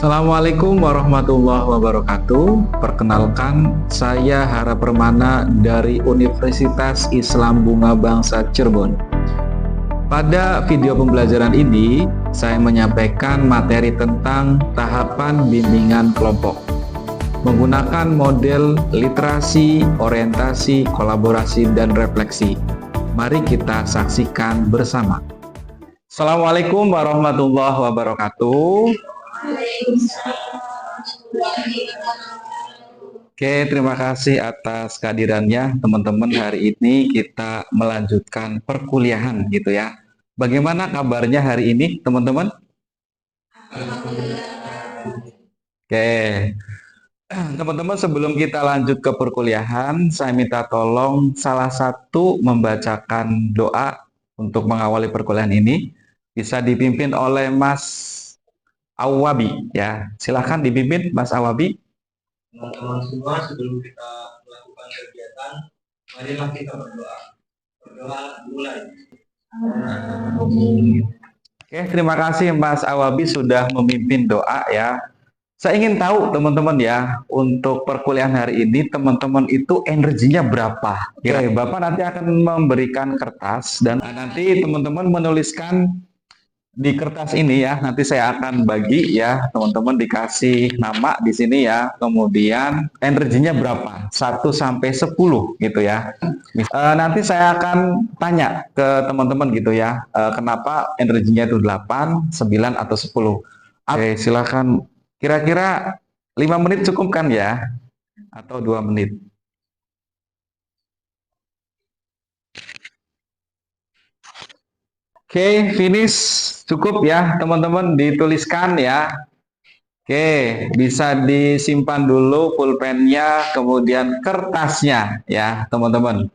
Assalamualaikum warahmatullahi wabarakatuh. Perkenalkan, saya Hara Permana dari Universitas Islam Bunga Bangsa Cirebon. Pada video pembelajaran ini, saya menyampaikan materi tentang tahapan bimbingan kelompok menggunakan model literasi, orientasi, kolaborasi, dan refleksi. Mari kita saksikan bersama. Assalamualaikum warahmatullahi wabarakatuh. Oke, terima kasih atas kehadirannya teman-teman. Hari ini kita melanjutkan perkuliahan gitu ya. Bagaimana kabarnya hari ini teman-teman? Oke, teman-teman, sebelum kita lanjut ke perkuliahan, saya minta tolong salah satu membacakan doa untuk mengawali perkuliahan ini. Bisa dipimpin oleh Mas Awabi ya. Silahkan dipimpin Mas Awabi. Teman-teman semua, sebelum kita melakukan kegiatan, marilah kita berdoa. Berdoa mulai. Oke, terima kasih Mas Awabi sudah memimpin doa ya. Saya ingin tahu teman-teman ya, untuk perkuliahan hari ini teman-teman itu energinya berapa? Oke, Bapak nanti akan memberikan kertas dan nanti teman-teman menuliskan di kertas ini ya. Nanti saya akan bagi ya, teman-teman dikasih nama di sini ya. Kemudian energinya berapa? 1 sampai 10 gitu ya. Nanti saya akan tanya ke teman-teman gitu ya, kenapa energinya itu 8, 9 atau 10. Oke, silakan. Kira-kira 5 menit cukup kan ya? Atau 2 menit? Oke, finish. Cukup ya, teman-teman, dituliskan ya. Oke, bisa disimpan dulu pulpennya, kemudian kertasnya ya, teman-teman.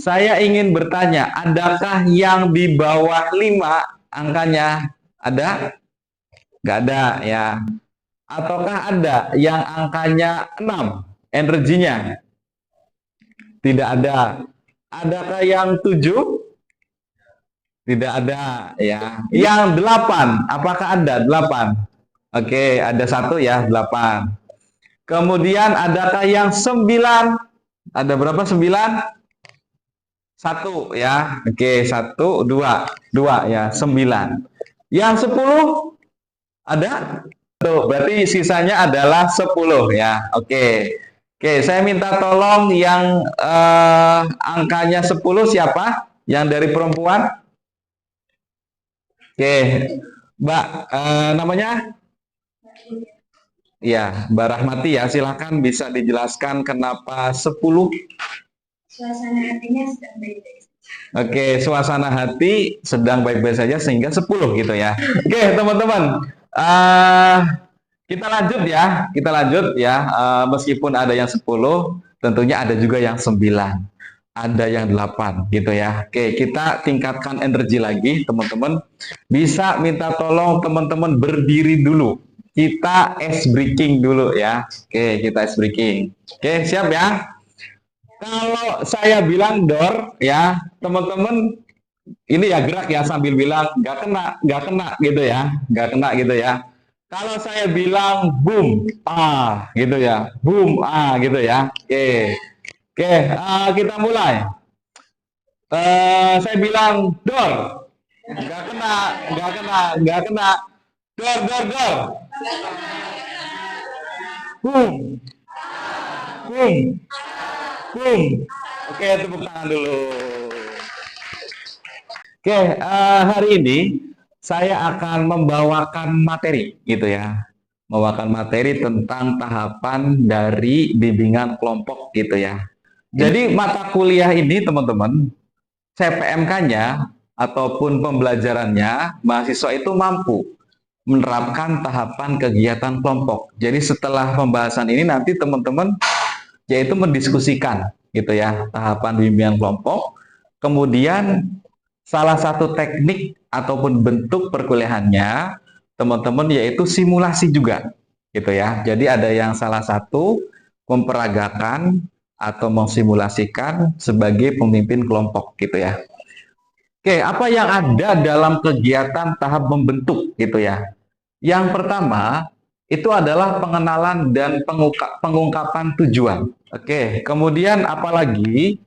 Saya ingin bertanya, adakah yang di bawah 5 angkanya? Ada? Nggak ada ya. Ataukah ada yang angkanya 6 energinya? Tidak ada. Adakah yang 7? Tidak ada ya. Yang 8, apakah ada 8? Oke, ada 1 ya, 8. Kemudian adakah yang 9? Ada berapa 9? 1 ya. Oke, 1, 2. 2 ya, 9. Yang 10 ada? Tuh, berarti sisanya adalah 10 ya. Oke. Oke, saya minta tolong yang angkanya 10 siapa? Yang dari perempuan? Oke, Mbak, namanya? Ya, Mbak Rahmati ya, silahkan bisa dijelaskan kenapa 10? Suasana hatinya sedang baik-baik. Oke, suasana hati sedang baik-baik saja sehingga 10 gitu ya. Oke, teman-teman, kita lanjut ya. Meskipun ada yang 10, tentunya ada juga yang 9. Ada yang 8 gitu ya. Oke, kita tingkatkan energi lagi teman-teman. Bisa minta tolong teman-teman berdiri dulu. Kita ice breaking dulu ya. Oke, kita ice breaking. Oke, siap ya. Kalau saya bilang door ya, teman-teman ini ya gerak ya sambil bilang nggak kena gitu ya. Nggak kena gitu ya. Kalau saya bilang boom, gitu ya. Boom, gitu ya. Oke. Oke, kita mulai. Saya bilang door, nggak kena. Door. Boom, boom. Oke, tepuk tangan dulu. Oke, hari ini saya akan membawakan materi gitu ya. Membawakan materi tentang tahapan dari bimbingan kelompok gitu ya. Jadi mata kuliah ini teman-teman, CPMK-nya ataupun pembelajarannya, mahasiswa itu mampu menerapkan tahapan kegiatan kelompok. Jadi setelah pembahasan ini nanti teman-teman yaitu mendiskusikan gitu ya, tahapan bimbingan kelompok. Kemudian salah satu teknik ataupun bentuk perkuliahannya teman-teman yaitu simulasi juga gitu ya. Jadi ada yang salah satu memperagakan atau mensimulasikan sebagai pemimpin kelompok gitu ya. Oke, apa yang ada dalam kegiatan tahap membentuk gitu ya? Yang pertama itu adalah pengenalan dan pengungkapan tujuan. Oke, kemudian apalagi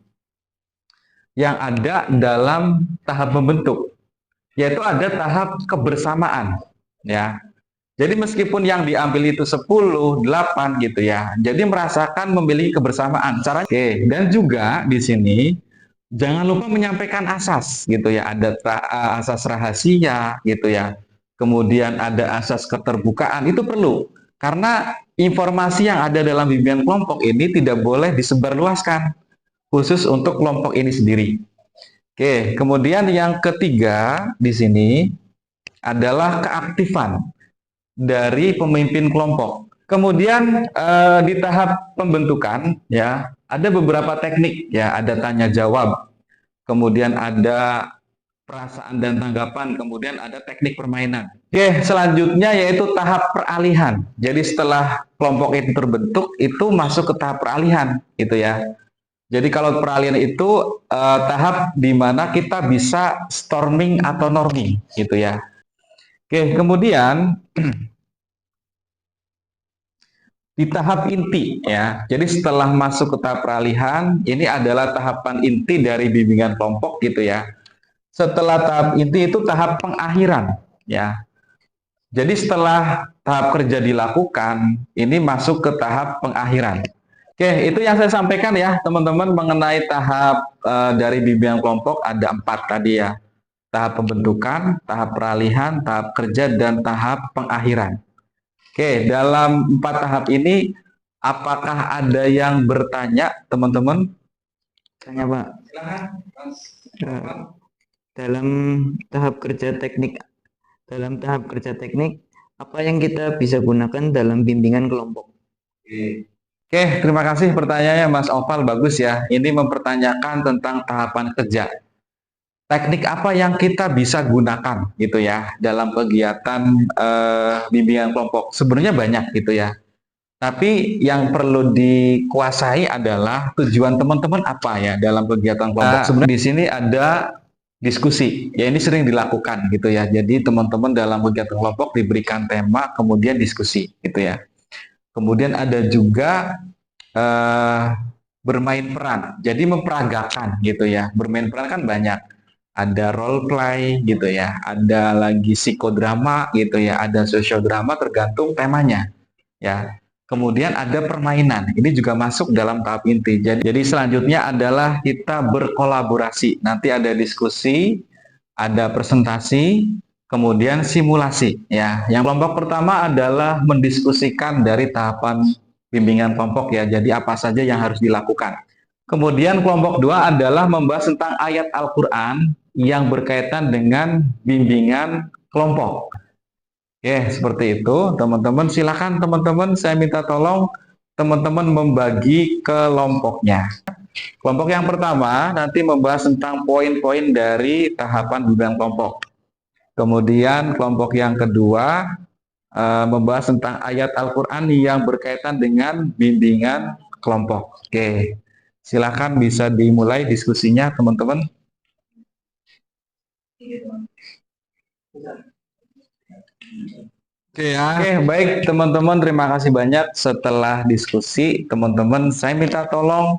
yang ada dalam tahap membentuk, yaitu ada tahap kebersamaan, ya. Jadi meskipun yang diambil itu 10, 8 gitu ya. Jadi merasakan memiliki kebersamaan. Caranya, oke, dan juga di sini jangan lupa menyampaikan asas gitu ya. Ada asas rahasia gitu ya. Kemudian ada asas keterbukaan, itu perlu. Karena informasi yang ada dalam bimbingan kelompok ini tidak boleh disebarluaskan, khusus untuk kelompok ini sendiri. Oke, kemudian yang ketiga di sini adalah keaktifan dari pemimpin kelompok. Kemudian di tahap pembentukan ya, ada beberapa teknik ya, ada tanya jawab, kemudian ada perasaan dan tanggapan, kemudian ada teknik permainan. Oke, selanjutnya yaitu tahap peralihan. Jadi setelah kelompok itu terbentuk, itu masuk ke tahap peralihan, gitu ya. Jadi kalau peralihan itu tahap di mana kita bisa storming atau norming, gitu ya. Oke, kemudian di tahap inti ya. Jadi setelah masuk ke tahap peralihan, ini adalah tahapan inti dari bimbingan kelompok, gitu ya. Setelah tahap inti itu tahap pengakhiran ya. Jadi setelah tahap kerja dilakukan, ini masuk ke tahap pengakhiran. Oke, itu yang saya sampaikan ya teman-teman mengenai tahap dari bimbingan kelompok, ada 4 tadi ya. Tahap pembentukan, tahap peralihan, tahap kerja, dan tahap pengakhiran. Oke, dalam 4 tahap ini apakah ada yang bertanya teman-teman? Tanya Pak, Silakan, Mas. dalam tahap kerja teknik, apa yang kita bisa gunakan dalam bimbingan kelompok? Oke, terima kasih pertanyaannya Mas Oval, bagus ya. Ini mempertanyakan tentang tahapan kerja. Teknik apa yang kita bisa gunakan gitu ya dalam kegiatan bimbingan kelompok? Sebenarnya banyak gitu ya. Tapi yang perlu dikuasai adalah tujuan teman-teman apa ya dalam kegiatan kelompok. Sebenarnya di sini ada diskusi, ya ini sering dilakukan gitu ya. Jadi teman-teman dalam kegiatan kelompok diberikan tema, kemudian diskusi gitu ya. Kemudian ada juga bermain peran, jadi memperagakan gitu ya. Bermain peran kan banyak, ada role play gitu ya, ada lagi psikodrama gitu ya, ada sosiodrama tergantung temanya ya. Kemudian ada permainan, ini juga masuk dalam tahap inti. Jadi selanjutnya adalah kita berkolaborasi. Nanti ada diskusi, ada presentasi, kemudian simulasi. Ya, yang kelompok pertama adalah mendiskusikan dari tahapan bimbingan kelompok ya. Jadi apa saja yang harus dilakukan. Kemudian kelompok 2 adalah membahas tentang ayat Al-Quran yang berkaitan dengan bimbingan kelompok. Oke, seperti itu teman-teman. Silakan teman-teman, saya minta tolong teman-teman membagi kelompoknya. Kelompok yang pertama nanti membahas tentang poin-poin dari tahapan bimbingan kelompok. Kemudian kelompok yang kedua membahas tentang ayat Al-Quran yang berkaitan dengan bimbingan kelompok. Oke, silakan bisa dimulai diskusinya teman-teman. Oke, baik teman-teman, terima kasih banyak. Setelah diskusi, teman-teman, saya minta tolong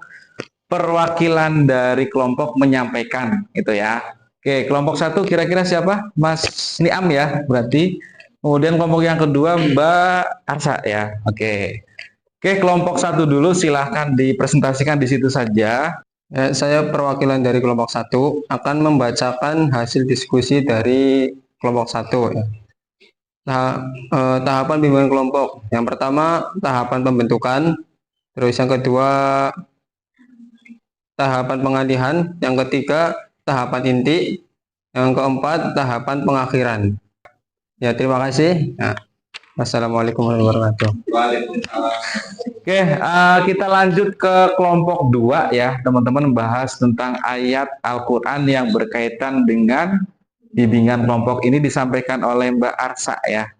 perwakilan dari kelompok menyampaikan, gitu ya. Oke, kelompok 1 kira-kira siapa? Mas Niam ya, berarti. Kemudian kelompok yang kedua Mbak Arsa ya. Oke, kelompok 1 dulu, silahkan dipresentasikan di situ saja. Saya perwakilan dari kelompok 1 akan membacakan hasil diskusi dari kelompok 1 ya. Nah, tahapan bimbingan kelompok. Yang pertama tahapan pembentukan, terus yang kedua tahapan pengalihan, yang ketiga tahapan inti, yang keempat tahapan pengakhiran. Ya, terima kasih. Nah, wassalamualaikum warahmatullahi wabarakatuh. Waalaikumsalam. Oke, kita lanjut ke kelompok 2 ya, teman-teman, membahas tentang ayat Al-Quran yang berkaitan dengan bimbingan kelompok. Ini disampaikan oleh Mbak Arsa ya.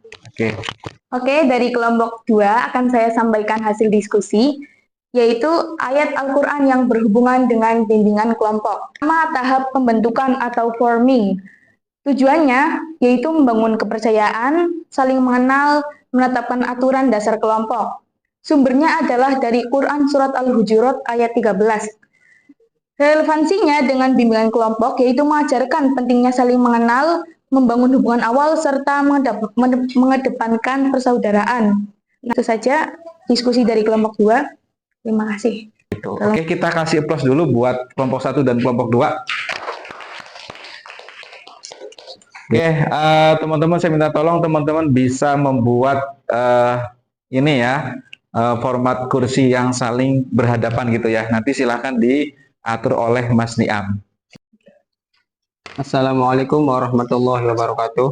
Oke, dari kelompok 2 akan saya sampaikan hasil diskusi, yaitu ayat Al-Quran yang berhubungan dengan bimbingan kelompok. Pertama, tahap pembentukan atau forming. Tujuannya yaitu membangun kepercayaan, saling mengenal, menetapkan aturan dasar kelompok. Sumbernya adalah dari Quran Surat Al-Hujurat ayat 13. Relevansinya dengan bimbingan kelompok yaitu mengajarkan pentingnya saling mengenal, membangun hubungan awal, serta mengedepankan persaudaraan. Nah, itu saja diskusi dari kelompok 2. Terima kasih. Oke, kita kasih applause dulu buat kelompok 1 dan kelompok 2. Oke, teman-teman, saya minta tolong teman-teman bisa membuat ini ya, format kursi yang saling berhadapan gitu ya. Nanti silahkan diatur oleh Mas Niam. Assalamualaikum warahmatullahi wabarakatuh.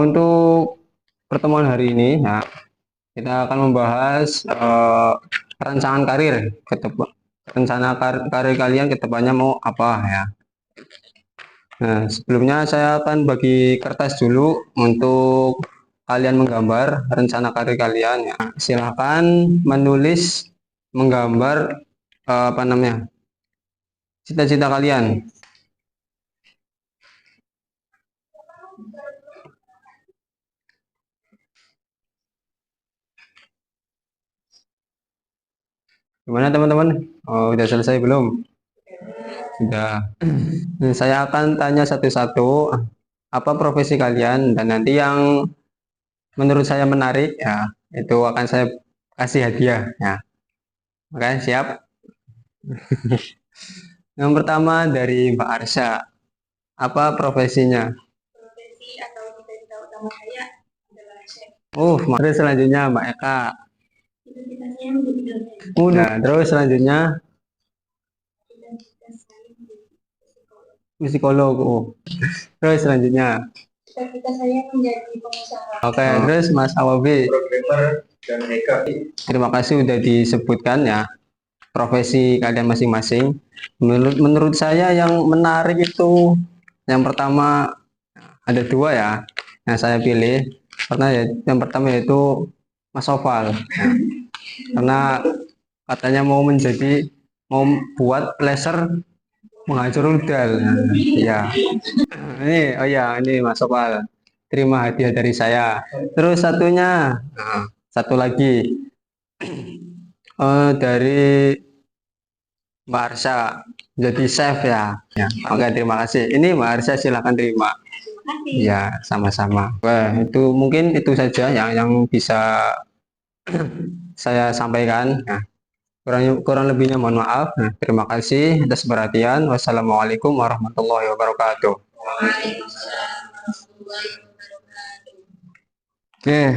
Untuk pertemuan hari ini, nah, kita akan membahas perencanaan karir karir kalian ke depannya mau apa ya. Nah, sebelumnya saya akan bagi kertas dulu untuk kalian menggambar rencana karir kalian ya. Silahkan menulis, menggambar cita-cita kalian. Gimana teman-teman? Oh, udah selesai belum? Sudah. Saya akan tanya satu-satu apa profesi kalian, dan nanti yang menurut saya menarik ya itu akan saya kasih hadiah ya. Oke, siap? Yang pertama dari Mbak Arsya, apa profesinya? Profesi atau cita-cita utama saya adalah chef. Terus selanjutnya Mbak Eka. Cita-cita saya menjadi dosen. Nah, terus selanjutnya Cita-cita saya menjadi psikolog. psikolog. Terus selanjutnya. Cita-cita saya menjadi pengusaha. Oke, terus Mas Awabi. Programmer dan hacker. Terima kasih udah disebutkan ya profesi kalian masing-masing. Menurut saya yang menarik itu yang pertama ada dua ya yang saya pilih, karena ya yang pertama yaitu Mas Oval ya. Karena katanya mau buat laser menghancur rudal ya. Ini Mas Oval, terima hadiah dari saya. Terus satu lagi dari Mbak Arsya, jadi chef ya. Oke, terima kasih. Ini Mbak Arsya silahkan terima. Ya, sama-sama. Wah, itu mungkin itu saja yang bisa saya sampaikan. Nah, kurang lebihnya mohon maaf. Nah, terima kasih atas perhatian. Wassalamualaikum warahmatullahi wabarakatuh. Oke,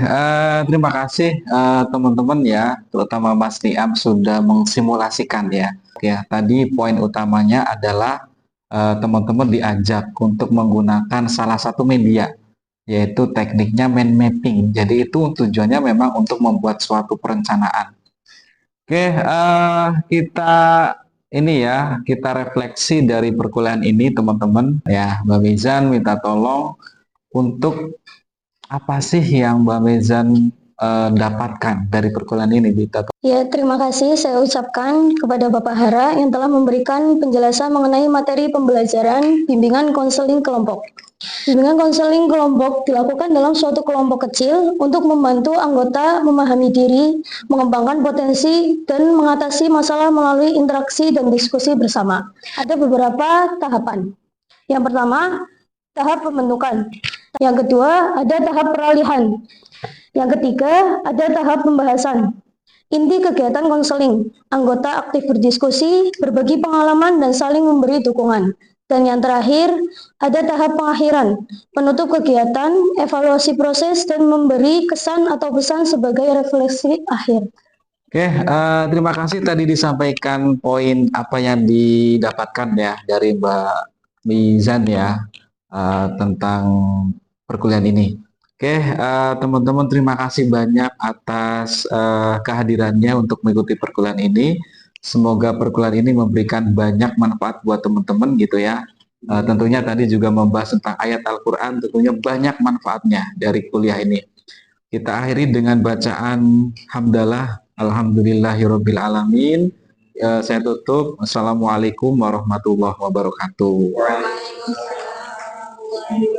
terima kasih teman-teman ya, terutama Mas Niam sudah mengsimulasikan ya. Oke, tadi poin utamanya adalah teman-teman diajak untuk menggunakan salah satu media, yaitu tekniknya mind mapping. Jadi itu tujuannya memang untuk membuat suatu perencanaan. Oke, kita refleksi dari perkuliahan ini teman-teman ya. Mbak Mizan minta tolong untuk apa sih yang Mbak Mezan dapatkan dari perkuliahan ini? Ya, terima kasih saya ucapkan kepada Bapak Hara yang telah memberikan penjelasan mengenai materi pembelajaran bimbingan konseling kelompok. Bimbingan konseling kelompok dilakukan dalam suatu kelompok kecil untuk membantu anggota memahami diri, mengembangkan potensi, dan mengatasi masalah melalui interaksi dan diskusi bersama. Ada beberapa tahapan. Yang pertama, tahap pembentukan. Yang kedua, ada tahap peralihan. Yang ketiga, ada tahap pembahasan. Inti kegiatan konseling, anggota aktif berdiskusi, berbagi pengalaman, dan saling memberi dukungan. Dan yang terakhir, ada tahap pengakhiran, penutup kegiatan, evaluasi proses, dan memberi kesan atau pesan sebagai refleksi akhir. Oke, terima kasih tadi disampaikan poin apa yang didapatkan ya dari Mbak Mizan ya tentang perkuliahan ini. Oke, teman-teman terima kasih banyak atas kehadirannya untuk mengikuti perkuliahan ini. Semoga perkuliahan ini memberikan banyak manfaat buat teman-teman gitu ya. Tentunya tadi juga membahas tentang ayat Al-Quran, tentunya banyak manfaatnya dari kuliah ini. Kita akhiri dengan bacaan hamdalah, alhamdulillahirabbil alamin. saya tutup. Assalamualaikum warahmatullahi wabarakatuh. Waalaikumsalam.